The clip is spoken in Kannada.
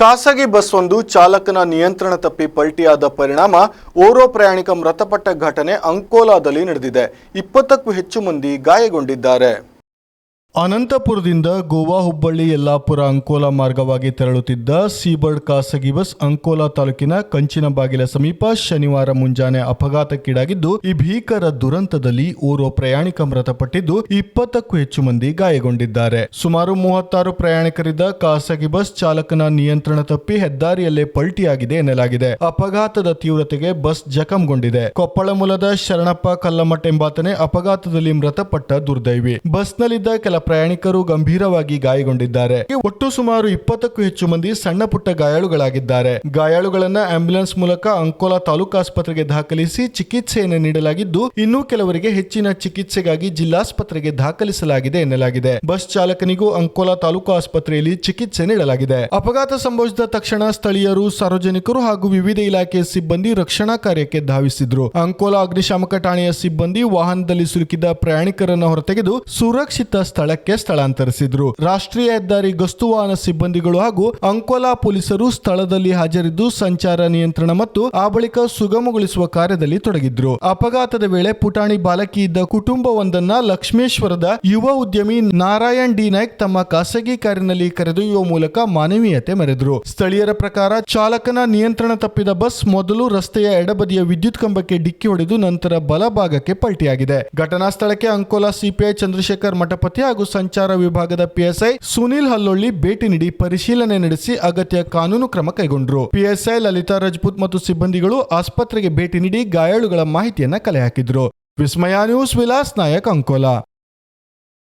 ಖಾಸಗಿ ಬಸ್ ಒಂದು ಚಾಲಕನ ನಿಯಂತ್ರಣ ತಪ್ಪಿ ಪಲ್ಟಿಯಾದ ಪರಿಣಾಮ ಓರ್ವ ಪ್ರಯಾಣಿಕ ಮೃತಪಟ್ಟ ಘಟನೆ ಅಂಕೋಲಾದಲ್ಲಿ ನಡೆದಿದೆ. 20ಕ್ಕೂ ಹೆಚ್ಚು ಮಂದಿ ಗಾಯಗೊಂಡಿದ್ದಾರೆ. ಅನಂತಪುರದಿಂದ ಗೋವಾ, ಹುಬ್ಬಳ್ಳಿ, ಯಲ್ಲಾಪುರ, ಅಂಕೋಲಾ ಮಾರ್ಗವಾಗಿ ತೆರಳುತ್ತಿದ್ದ ಸೀಬರ್ಡ್ ಖಾಸಗಿ ಬಸ್ ಅಂಕೋಲಾ ತಾಲೂಕಿನ ಕಂಚಿನಬಾಗಿಲ ಸಮೀಪ ಶನಿವಾರ ಮುಂಜಾನೆ ಅಪಘಾತಕ್ಕೀಡಾಗಿದ್ದು, ಈ ಭೀಕರ ದುರಂತದಲ್ಲಿ ಓರ್ವ ಪ್ರಯಾಣಿಕ ಮೃತಪಟ್ಟಿದ್ದು 20ಕ್ಕೂ ಹೆಚ್ಚು ಮಂದಿ ಗಾಯಗೊಂಡಿದ್ದಾರೆ. ಸುಮಾರು 36 ಪ್ರಯಾಣಿಕರಿದ್ದ ಖಾಸಗಿ ಬಸ್ ಚಾಲಕನ ನಿಯಂತ್ರಣ ತಪ್ಪಿ ಹೆದ್ದಾರಿಯಲ್ಲೇ ಪಲ್ಟಿಯಾಗಿದೆ ಎನ್ನಲಾಗಿದೆ. ಅಪಘಾತದ ತೀವ್ರತೆಗೆ ಬಸ್ ಜಖಂಗೊಂಡಿದೆ. ಕೊಪ್ಪಳ ಮೂಲದ ಶರಣಪ್ಪ ಕಲ್ಲಮಠ ಎಂಬಾತನೇ ಅಪಘಾತದಲ್ಲಿ ಮೃತಪಟ್ಟ ದುರ್ದೈವಿ. ಬಸ್ನಲ್ಲಿದ್ದ ಕೆಲ ಪ್ರಯಾಣಿಕರು ಗಂಭೀರವಾಗಿ ಗಾಯಗೊಂಡಿದ್ದಾರೆ. ಒಟ್ಟು ಸುಮಾರು 20ಕ್ಕೂ ಹೆಚ್ಚು ಮಂದಿ ಸಣ್ಣ ಪುಟ್ಟ ಗಾಯಾಳುಗಳಾಗಿದ್ದಾರೆ. ಗಾಯಾಳುಗಳನ್ನ ಆಂಬ್ಯುಲೆನ್ಸ್ ಮೂಲಕ ಅಂಕೋಲಾ ತಾಲೂಕು ಆಸ್ಪತ್ರೆಗೆ ದಾಖಲಿಸಿ ಚಿಕಿತ್ಸೆಯನ್ನು ನೀಡಲಾಗಿದ್ದು, ಇನ್ನೂ ಕೆಲವರಿಗೆ ಹೆಚ್ಚಿನ ಚಿಕಿತ್ಸೆಗಾಗಿ ಜಿಲ್ಲಾಸ್ಪತ್ರೆಗೆ ದಾಖಲಿಸಲಾಗಿದೆ ಎನ್ನಲಾಗಿದೆ. ಬಸ್ ಚಾಲಕನಿಗೂ ಅಂಕೋಲಾ ತಾಲೂಕು ಆಸ್ಪತ್ರೆಯಲ್ಲಿ ಚಿಕಿತ್ಸೆ ನೀಡಲಾಗಿದೆ. ಅಪಘಾತ ಸಂಭವಿಸಿದ ತಕ್ಷಣ ಸ್ಥಳೀಯರು, ಸಾರ್ವಜನಿಕರು ಹಾಗೂ ವಿವಿಧ ಇಲಾಖೆಯ ಸಿಬ್ಬಂದಿ ರಕ್ಷಣಾ ಕಾರ್ಯಕ್ಕೆ ಧಾವಿಸಿದ್ರು. ಅಂಕೋಲಾ ಅಗ್ನಿಶಾಮಕ ಠಾಣೆಯ ಸಿಬ್ಬಂದಿ ವಾಹನದಲ್ಲಿ ಸಿಲುಕಿದ ಪ್ರಯಾಣಿಕರನ್ನು ಹೊರತೆಗೆದು ಸುರಕ್ಷಿತ ಸ್ಥಳಕ್ಕೆ ಸ್ಥಳಾಂತರಿಸಿದ್ರು. ರಾಷ್ಟ್ರೀಯ ಹೆದ್ದಾರಿ ಗಸ್ತು ವಾಹನ ಸಿಬ್ಬಂದಿಗಳು ಹಾಗೂ ಅಂಕೋಲಾ ಪೊಲೀಸರು ಸ್ಥಳದಲ್ಲಿ ಹಾಜರಿದ್ದು ಸಂಚಾರ ನಿಯಂತ್ರಣ ಮತ್ತು ಆ ಬಳಿಕ ಸುಗಮಗೊಳಿಸುವ ಕಾರ್ಯದಲ್ಲಿ ತೊಡಗಿದ್ರು. ಅಪಘಾತದ ವೇಳೆ ಪುಟಾಣಿ ಬಾಲಕಿ ಇದ್ದ ಕುಟುಂಬವೊಂದನ್ನ ಲಕ್ಷ್ಮೇಶ್ವರದ ಯುವ ಉದ್ಯಮಿ ನಾರಾಯಣ್ ಡಿ ನಾಯ್ಕ್ ತಮ್ಮ ಖಾಸಗಿ ಕಾರಿನಲ್ಲಿ ಕರೆದೊಯ್ಯುವ ಮೂಲಕ ಮಾನವೀಯತೆ ಮೆರೆದ್ರು. ಸ್ಥಳೀಯರ ಪ್ರಕಾರ ಚಾಲಕನ ನಿಯಂತ್ರಣ ತಪ್ಪಿದ ಬಸ್ ಮೊದಲು ರಸ್ತೆಯ ಎಡಬದಿಯ ವಿದ್ಯುತ್ ಕಂಬಕ್ಕೆ ಡಿಕ್ಕಿ ಹೊಡೆದು ನಂತರ ಬಲಭಾಗಕ್ಕೆ ಪಲ್ಟಿಯಾಗಿದೆ. ಘಟನಾ ಸ್ಥಳಕ್ಕೆ ಅಂಕೋಲಾ ಸಿಪಿಐ ಚಂದ್ರಶೇಖರ್ ಮಠಪತಿ ಹಾಗೂ ಸಂಚಾರ ವಿಭಾಗದ ಪಿಎಸ್ಐ ಸುನಿಲ್ ಹಲ್ಲೊಳ್ಳಿ ಭೇಟಿ ನೀಡಿ ಪರಿಶೀಲನೆ ನಡೆಸಿ ಅಗತ್ಯ ಕಾನೂನು ಕ್ರಮ ಕೈಗೊಂಡರು. ಪಿಎಸ್ಐ ಲಲಿತಾ ರಜಪೂತ್ ಮತ್ತು ಸಿಬ್ಬಂದಿಗಳು ಆಸ್ಪತ್ರೆಗೆ ಭೇಟಿ ನೀಡಿ ಗಾಯಾಳುಗಳ ಮಾಹಿತಿಯನ್ನ ಕಲೆ ಹಾಕಿದ್ರು. ವಿಸ್ಮಯ ನ್ಯೂಸ್, ವಿಲಾಸ್ ನಾಯಕ್, ಅಂಕೋಲಾ.